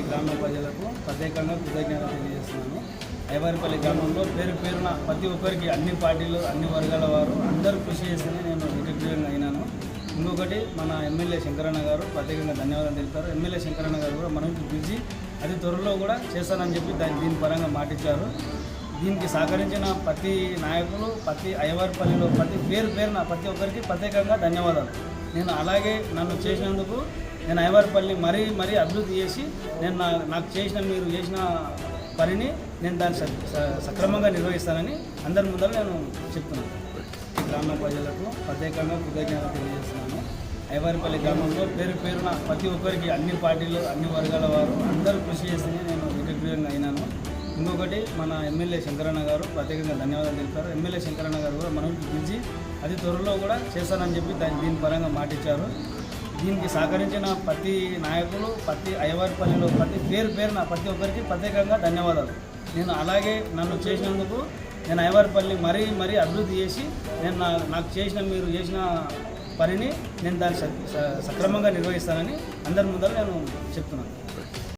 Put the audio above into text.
గ్రామ ప్రజలకు ప్రత్యేకంగా కృతజ్ఞతలు తెలియజేస్తున్నాను. ఐవారిపల్లి గ్రామంలో పేరున ప్రతి ఒక్కరికి అన్ని పార్టీలు అన్ని వర్గాల వారు అందరూ కృషి చేస్తేనే నేను విజయవంతంగా అయినాను. ఇంకొకటి మన ఎమ్మెల్యే శంకరన్న గారు ప్రత్యేకంగా ధన్యవాదాలు తెలుపుతారు. ఎమ్మెల్యే శంకరన్న గారు కూడా మనం పిలిచి అది త్వరలో కూడా చేస్తానని చెప్పి దీని పరంగా మాటిచ్చారు. దీనికి సహకరించిన ప్రతి నాయకులు ప్రతి ఐవారిపల్లిలో పేరున ప్రతి ఒక్కరికి ప్రత్యేకంగా ధన్యవాదాలు. నేను అలాగే నన్ను చేసినందుకు నేను ఐవారిపల్లి మరీ అభివృద్ధి చేసి నేను నాకు మీరు చేసిన పనిని నేను దాన్ని సక్రమంగా నిర్వహిస్తానని అందరి ముందర నేను చెప్తున్నాను. గ్రామ ప్రజలకు ప్రత్యేకంగా కృతజ్ఞతలు తెలియజేస్తున్నాను. ఐవారిపల్లి గ్రామంలో పేరున ప్రతి ఒక్కరికి అన్ని పార్టీలు అన్ని వర్గాల వారు అందరూ కృషి చేస్తేనే నేను విజయవంతంగా అయినాను. ఇంకొకటి మన ఎమ్మెల్యే శంకరన్న గారు ప్రత్యేకంగా ధన్యవాదాలు తెలుపుతారు. ఎమ్మెల్యే శంకరన్న గారు కూడా మనం పిలిచి అది త్వరలో కూడా చేస్తానని చెప్పి దీని పరంగా మాటిచ్చారు. దీనికి సహకరించిన ప్రతి నాయకులు ప్రతి ఐవారిపల్లిలో పేరున ప్రతి ఒక్కరికి ప్రత్యేకంగా ధన్యవాదాలు. నేను అలాగే నన్ను చేసినందుకు నేను ఐవారిపల్లి మరీ అభివృద్ధి చేసి నేను నాకు మీరు చేసిన పనిని నేను దాన్ని సక్రమంగా నిర్వహిస్తానని అందరి ముందర నేను చెప్తున్నాను.